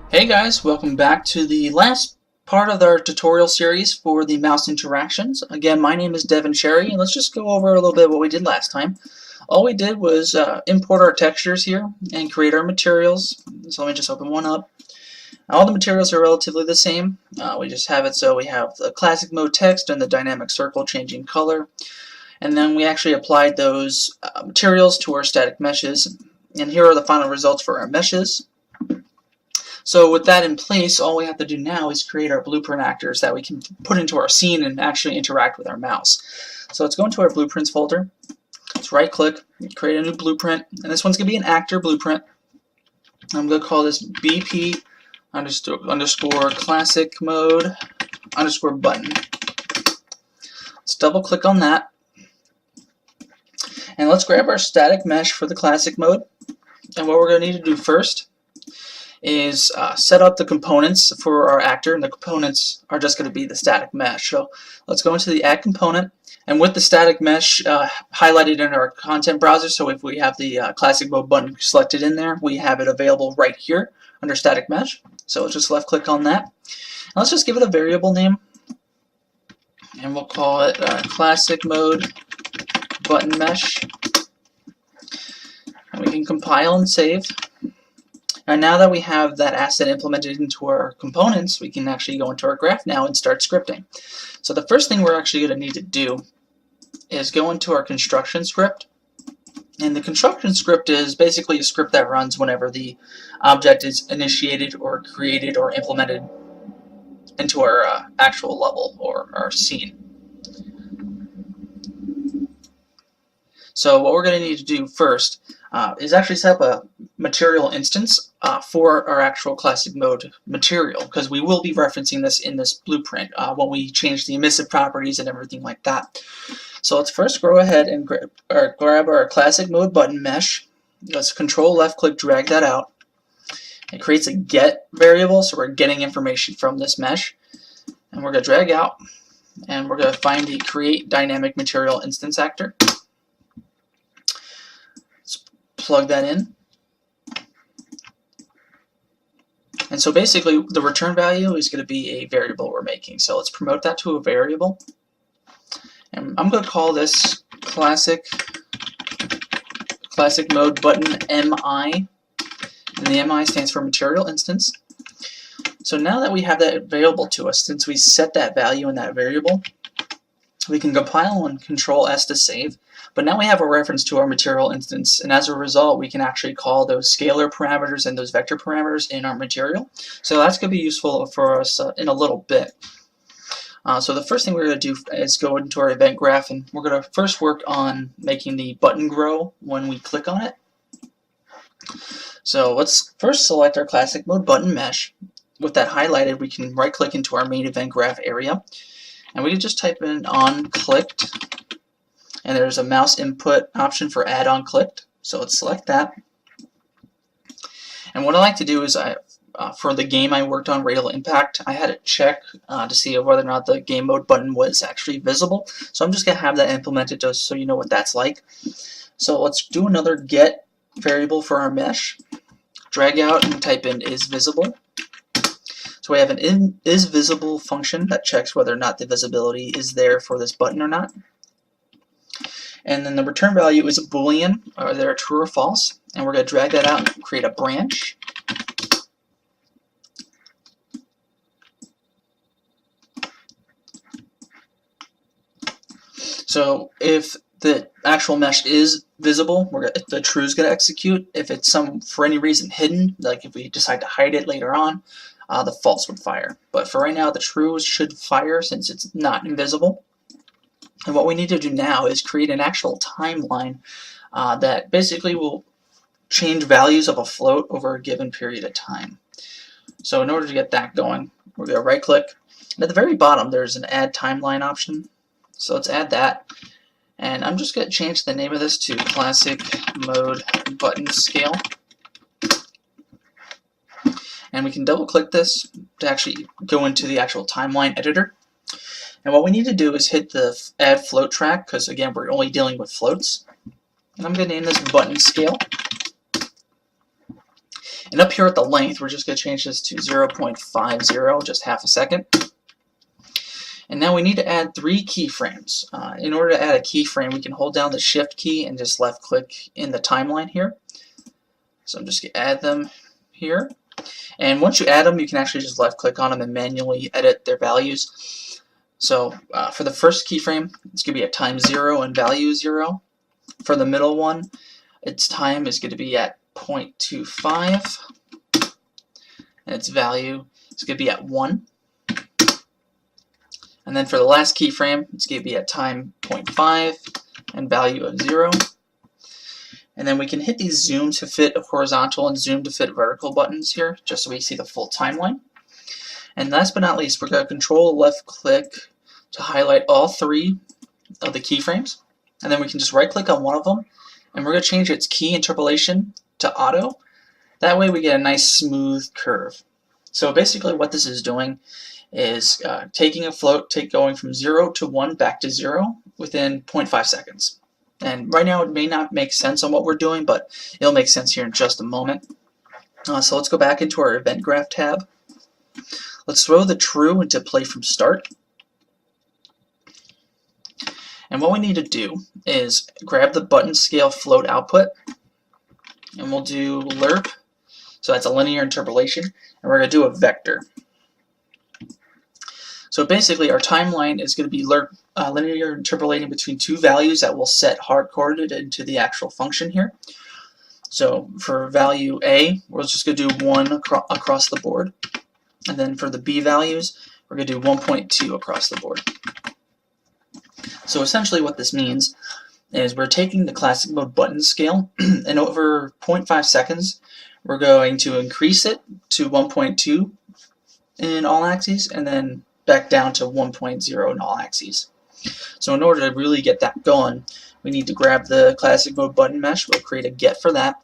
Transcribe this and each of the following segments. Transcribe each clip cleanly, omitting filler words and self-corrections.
Hey guys, welcome back to the last part of our tutorial series for the mouse interactions. Again, my name is Devin Cherry, and let's just go over a little bit of what we did last time. All we did was import our textures here and create our materials. So let me just open one up. All the materials are relatively the same. We just have it so we have the classic mode text and the dynamic circle changing color. And then we actually applied those materials to our static meshes. And here are the final results for our meshes. So with that in place, all we have to do now is create our blueprint actors that we can put into our scene and actually interact with our mouse. So let's go into our blueprints folder. Let's right click, create a new blueprint, and this one's going to be an actor blueprint. I'm going to call this BP underscore classic mode underscore button. Let's double click on that. And let's grab our static mesh for the classic mode. And what we're going to need to do first is set up the components for our actor, and the components are just going to be the static mesh. So let's go into the add component, and with the static mesh highlighted in our content browser, so if we have the classic mode button selected in there, we have it available right here under static mesh. So let's just left click on that, and let's just give it a variable name, and we'll call it classic mode button mesh, and we can compile and save. And now that we have that asset implemented into our components, we can actually go into our graph now and start scripting. So the first thing we're actually going to need to do is go into our construction script. And the construction script is basically a script that runs whenever the object is initiated or created or implemented into our actual level or our scene. So what we're going to need to do first is actually set up a material instance for our actual classic mode material, because we will be referencing this in this blueprint when we change the emissive properties and everything like that. So let's first go ahead and grab our classic mode button mesh. Let's control left click, drag that out. It creates a get variable, so we're getting information from this mesh. And we're going to drag out, and we're going to find the create dynamic material instance actor. Plug that in. And so basically the return value is going to be a variable we're making. So let's promote that to a variable. And I'm going to call this classic mode button MI. And the MI stands for material instance. So now that we have that available to us, since we set that value in that variable, we can compile and control S to save. But now we have a reference to our material instance, and as a result we can actually call those scalar parameters and those vector parameters in our material. So that's going to be useful for us in a little bit. So the first thing we're going to do is go into our event graph, and we're going to first work on making the button grow when we click on it. So let's first select our classic mode button mesh. With that highlighted, we can right click into our main event graph area, and we can just type in OnClicked. And there's a mouse input option for add OnClicked, so let's select that. And what I like to do is, for the game I worked on, Radial Impact, I had to check to see whether or not the game mode button was actually visible. So I'm just going to have that implemented just so you know what that's like. So let's do another get variable for our mesh. Drag out and type in is visible. So we have an is visible function that checks whether or not the visibility is there for this button or not. And then the return value is a boolean, either true or false. And we're going to drag that out and create a branch. So if the actual mesh is visible, the true is going to execute. If it's for any reason hidden, like if we decide to hide it later on, the false would fire. But for right now, the true should fire since it's not invisible. And what we need to do now is create an actual timeline that basically will change values of a float over a given period of time. So in order to get that going, we're going to right click. And at the very bottom there's an add timeline option. So let's add that. And I'm just going to change the name of this to classic mode button scale. And we can double click this to actually go into the actual timeline editor. And what we need to do is hit the add float track, because again we're only dealing with floats. And I'm going to name this button scale. And up here at the length, we're just going to change this to 0.50, just half a second. And now we need to add 3 keyframes. In order to add a keyframe, we can hold down the Shift key and just left click in the timeline here. So I'm just going to add them here. And once you add them, you can actually just left click on them and manually edit their values. So for the first keyframe, it's going to be at time 0 and value 0. For the middle one, its time is going to be at 0.25. And its value is going to be at 1. And then for the last keyframe, it's going to be at time 0.5 and value of 0. And then we can hit these zoom to fit horizontal and zoom to fit vertical buttons here, just so we see the full timeline. And last but not least, we're going to control left click to highlight all 3 of the keyframes. And then we can just right click on one of them, and we're going to change its key interpolation to auto. That way we get a nice smooth curve. So basically what this is doing is taking a float, going from 0 to 1 back to 0 within 0.5 seconds. And right now it may not make sense on what we're doing, but it'll make sense here in just a moment. So let's go back into our event graph tab. Let's throw the true into play from start. And what we need to do is grab the button scale float output, and we'll do lerp, so that's a linear interpolation, and we're going to do a vector. So basically our timeline is going to be linear interpolating between 2 values that we'll set hard-coded into the actual function here. So for value A, we're just going to do 1 across the board. And then for the B values, we're going to do 1.2 across the board. So essentially what this means is we're taking the classic mode button scale, and over 0.5 seconds, we're going to increase it to 1.2 in all axes, and then back down to 1.0 in all axes. So in order to really get that going, we need to grab the classic mode button mesh. We'll create a get for that.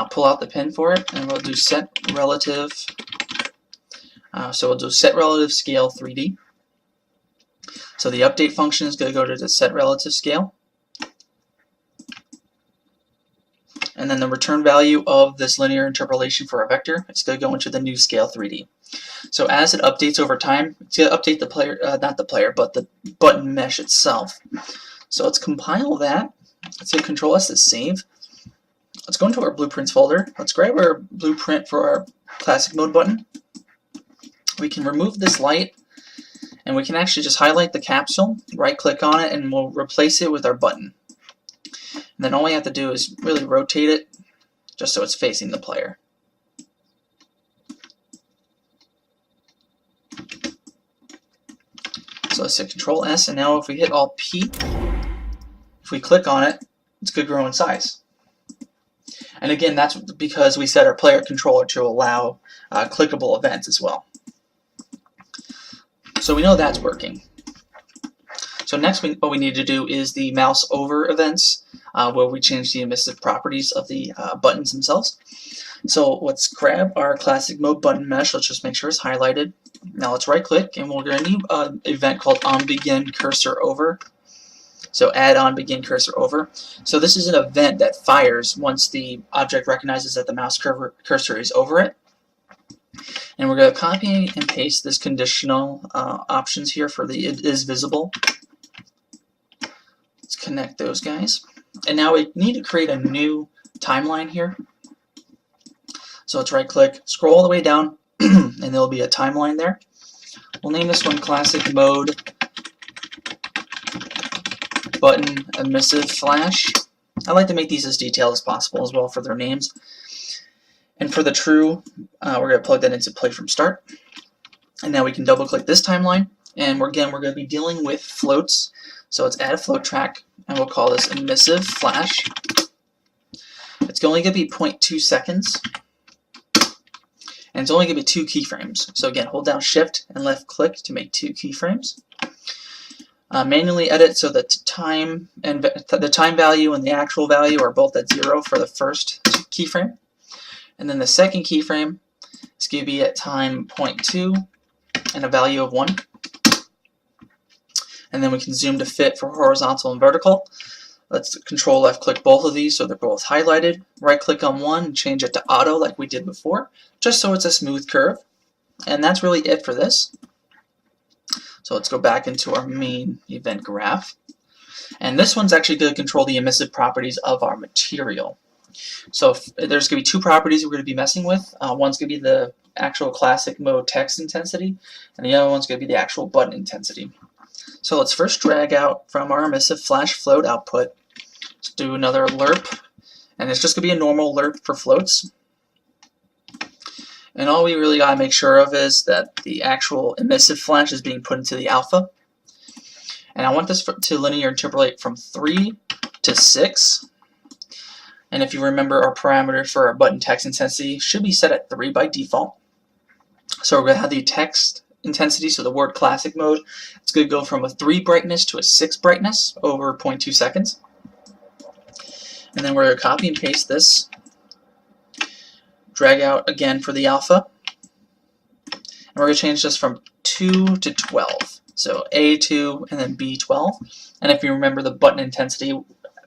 Pull out the pin for it, and we'll do set relative. So we'll do set relative scale 3D. So the update function is going to go to the set relative scale. And then the return value of this linear interpolation for a vector, it's going to go into the new scale 3D. So as it updates over time, it's going to update the player, not the player, but the button mesh itself. So let's compile that. Let's hit Control S to save. Let's go into our blueprints folder. Let's grab our blueprint for our classic mode button. We can remove this light, and we can actually just highlight the capsule, right click on it, and we'll replace it with our button. And then all we have to do is really rotate it just so it's facing the player. So let's hit Control S, and now if we hit Alt P, if we click on it, it's going to grow in size. And again, that's because we set our player controller to allow clickable events as well. So we know that's working. So next, what we need to do is the mouse over events, where we change the emissive properties of the buttons themselves. So let's grab our classic mode button mesh. Let's just make sure it's highlighted. Now let's right click, and we're going to need an event called onBeginCursorOver. So add onBeginCursorOver. So this is an event that fires once the object recognizes that the mouse cursor is over it. And we're going to copy and paste this conditional options here for the it is visible. Let's connect those guys. And now we need to create a new timeline here. So let's right click, scroll all the way down, and there'll be a timeline there. We'll name this one Classic Mode Button Emissive Flash. I like to make these as detailed as possible as well for their names. And for the true, we're going to plug that into play from start. And now we can double click this timeline. And again, we're going to be dealing with floats. So let's add a float track, and we'll call this Emissive Flash. It's only going to be 0.2 seconds. And it's only going to be 2 keyframes. So again, hold down Shift and left click to make 2 keyframes. Manually edit so that the time value and the actual value are both at 0 for the first keyframe. And then the second keyframe is going to be at time 0.2 and a value of 1. And then we can zoom to fit for horizontal and vertical. Let's control left click both of these so they're both highlighted. Right click on one and change it to auto like we did before, just so it's a smooth curve. And that's really it for this. So let's go back into our main event graph. And this one's actually going to control the emissive properties of our material. So there's going to be two properties we're going to be messing with. One's going to be the actual classic mode text intensity, and the other one's going to be the actual button intensity. So let's first drag out from our emissive flash float output. Let's do another lerp, and it's just going to be a normal lerp for floats. And all we really got to make sure of is that the actual emissive flash is being put into the alpha. And I want this to linear interpolate from 3 to 6. And if you remember, our parameter for our button text intensity should be set at 3 by default. So we're going to have the text intensity, so the word classic mode, it's going to go from a 3 brightness to a 6 brightness over 0.2 seconds. And then we're going to copy and paste this, drag out again for the alpha, and we're going to change this from 2 to 12. So A2 and then B12. And if you remember, the button intensity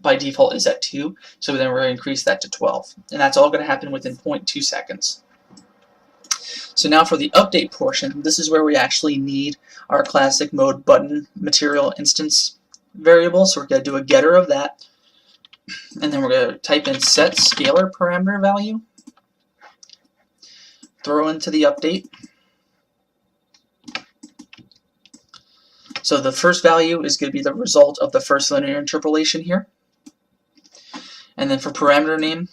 by default is at 2, so then we're going to increase that to 12. And that's all going to happen within 0.2 seconds. So now for the update portion, this is where we actually need our classic mode button material instance variable. So we're going to do a getter of that. And then we're going to type in set scalar parameter value, throw into the update. So the first value is going to be the result of the first linear interpolation here. And then for parameter name,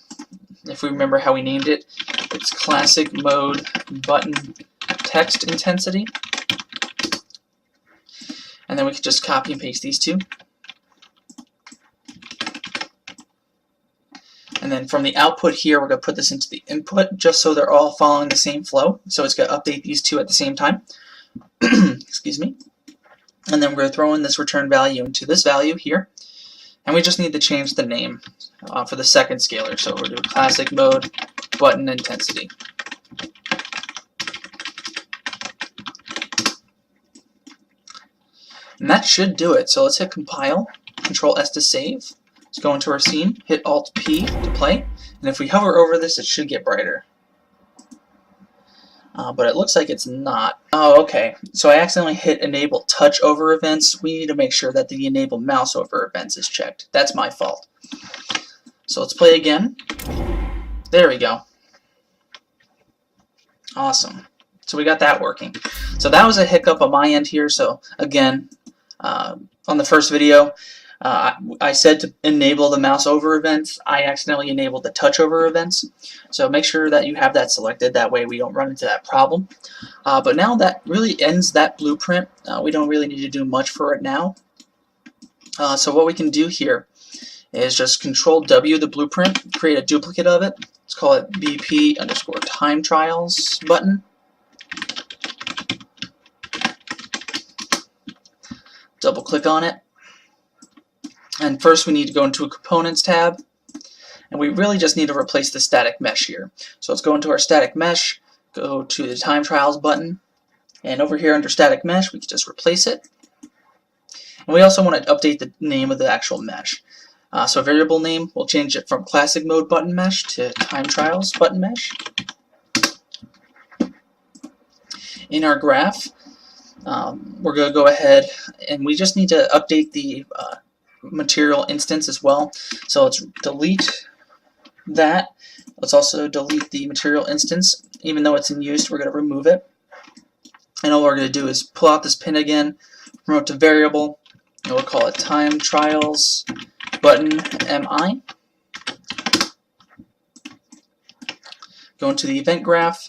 if we remember how we named it, it's classic mode button text intensity. And then we can just copy and paste these two. And then from the output here, we're going to put this into the input just so they're all following the same flow. So it's going to update these two at the same time. Excuse me. And then we're going to throw in this return value into this value here. And we just need to change the name for the second scalar. So we're doing classic mode button intensity. And that should do it. So let's hit compile, Control S to save. Let's go into our scene, hit Alt P to play. And if we hover over this, it should get brighter. But it looks like it's not. Oh, okay. So I accidentally hit enable touch over events. We need to make sure that the enable mouse over events is checked. That's my fault. So let's play again. There we go. Awesome. So we got that working. So that was a hiccup on my end here. So again, on the first video, I said to enable the mouse over events. I accidentally enabled the touch over events. So make sure that you have that selected. That way we don't run into that problem. But now that really ends that blueprint. We don't really need to do much for it now. So what we can do here is just Control W the blueprint, create a duplicate of it. Let's call it BP_time trials button. Double click on it. And first we need to go into a Components tab, and we really just need to replace the static mesh here. So let's go into our static mesh, go to the Time Trials button, and over here under static mesh we can just replace it. And we also want to update the name of the actual mesh. So variable name, we'll change it from Classic Mode Button Mesh to Time Trials Button Mesh. In our graph, we're going to go ahead and we just need to update the material instance as well. So let's delete that. Let's also delete the material instance. Even though it's in use, we're going to remove it. And all we're going to do is pull out this pin again, promote to variable, and we'll call it time trials button MI. Go into the event graph.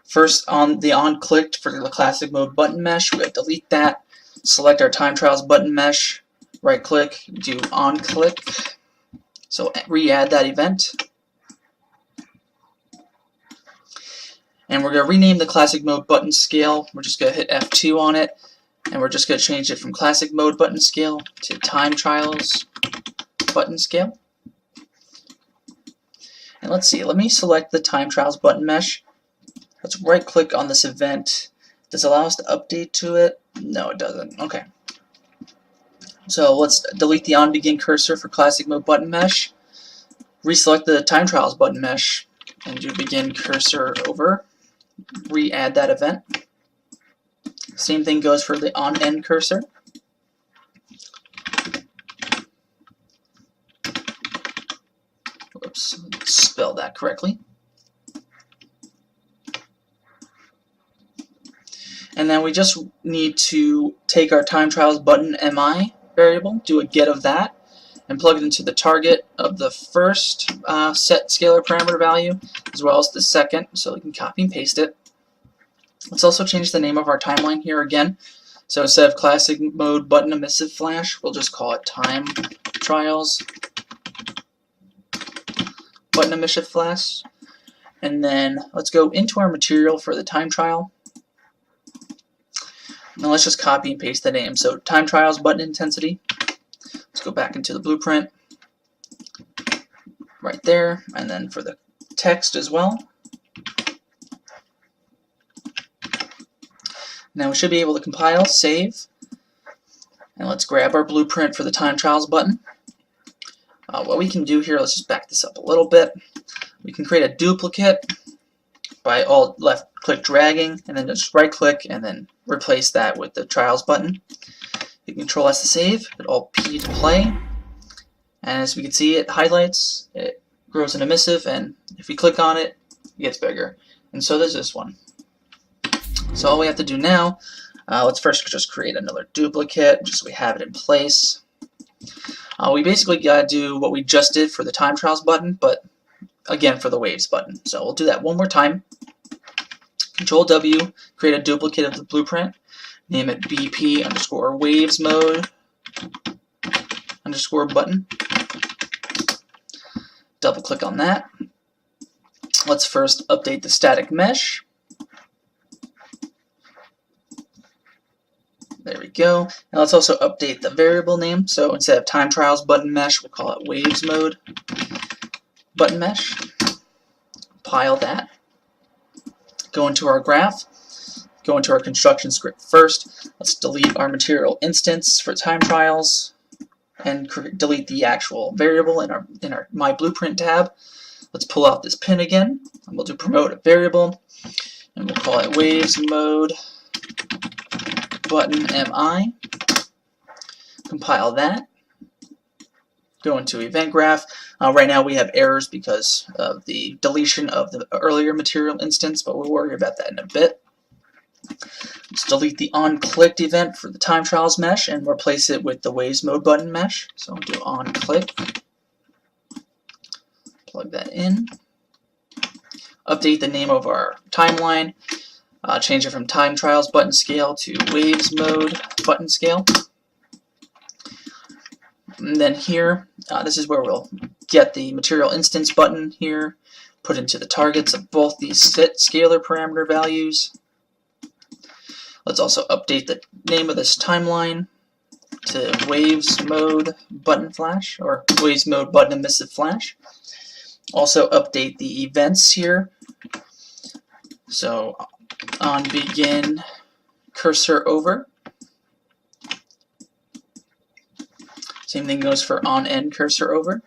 First, on the OnClicked for the classic mode button mesh, we're going to delete that. Select our time trials button mesh, right click, do OnClick. So re-add that event. And we're going to rename the classic mode button scale. We're just going to hit F2 on it, and we're just going to change it from classic mode button scale to time trials button scale. And let's see, let me select the time trials button mesh. Let's right click on this event. Does it allow us to update to it? No, it doesn't. Okay. So let's delete the on-begin cursor for classic mode button mesh, reselect the time trials button mesh, and do begin cursor over, re-add that event. Same thing goes for the on-end cursor. Oops, spell that correctly. And then we just need to take our time trials button MI variable, do a get of that, and plug it into the target of the first set scalar parameter value, as well as the second, so we can copy and paste it. Let's also change the name of our timeline here again. So instead of classic mode button emissive flash, we'll just call it time trials button emissive flash. And then let's go into our material for the time trial. Now let's just copy and paste the name. So time trials button intensity. Let's go back into the blueprint right there, and then for the text as well. Now we should be able to compile, save, and let's grab our blueprint for the time trials button. What we can do here, let's just back this up a little bit. We can create a duplicate by alt left click dragging, and then just right click and then replace that with the trials button. You can Control S to save, hit Alt P to play, and as we can see, it highlights, it grows an emissive, and if we click on it, it gets bigger. And so does this one. So all we have to do now, let's first just create another duplicate, just so we have it in place. We basically got to do what we just did for the time trials button, but again for the waves button. So we'll do that one more time. Control W, create a duplicate of the blueprint, name it BP underscore waves mode underscore button. Double click on that. Let's first update the static mesh. There we go. And let's also update the variable name. So instead of time trials button mesh, we'll call it waves mode button mesh. Compile that. Go into our graph. Go into our construction script first. Let's delete our material instance for time trials and delete the actual variable in our My Blueprint tab. Let's pull out this pin again, and we'll do promote a variable, and we'll call it waves mode button MI. Compile that. Go into event graph. Right now we have errors because of the deletion of the earlier material instance, but we'll worry about that in a bit. Let's delete the OnClicked event for the time trials mesh and replace it with the waves mode button mesh. So I'll do OnClick. Plug that in. Update the name of our timeline. Change it from time trials button scale to waves mode button scale. And then here, this is where we'll get the material instance button here, put into the targets of both these set scalar parameter values. Let's also update the name of this timeline to waves mode button flash, or waves mode button emissive flash. Also update the events here. So on begin cursor over. Same thing goes for on end cursor over.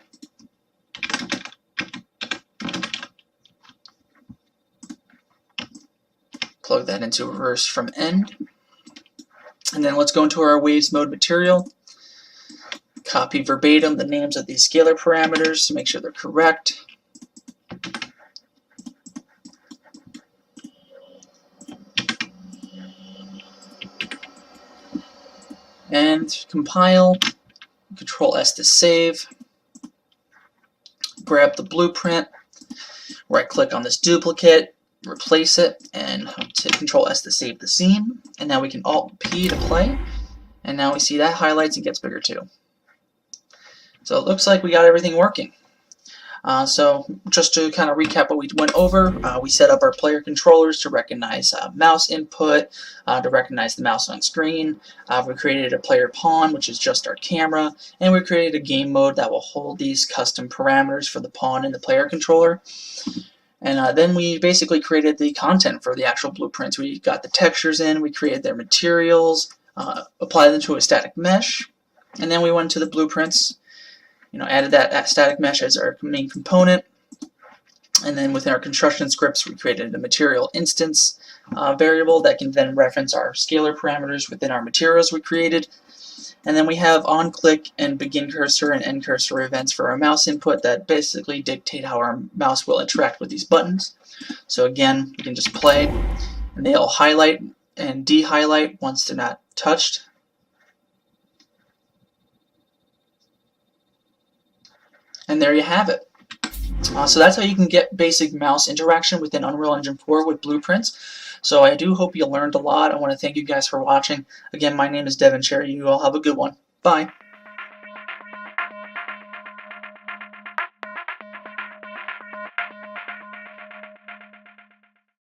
Plug that into reverse from end. And then let's go into our waves mode material. Copy verbatim the names of these scalar parameters to make sure they're correct. And compile. Control S to save. Grab the blueprint. Right click on this duplicate. Replace it, and hit Control S to save the scene. And now we can Alt P to play. And now we see that highlights and gets bigger too. So it looks like we got everything working. So just to kind of recap what we went over, we set up our player controllers to recognize mouse input, to recognize the mouse on screen. We created a player pawn, which is just our camera, and we created a game mode that will hold these custom parameters for the pawn and the player controller. And then we basically created the content for the actual blueprints. We got the textures in, we created their materials, applied them to a static mesh, And then we went to the blueprints, added that static mesh as our main component. And then within our construction scripts, we created a material instance variable that can then reference our scalar parameters within our materials we created. And then we have OnClick and begin cursor and end cursor events for our mouse input that basically dictate how our mouse will interact with these buttons. So again, you can just play, and they'll highlight and de-highlight once they're not touched. And there you have it. So that's how you can get basic mouse interaction within Unreal Engine 4 with blueprints. So I do hope you learned a lot. I want to thank you guys for watching. Again, my name is Devin Cherry. You all have a good one. Bye.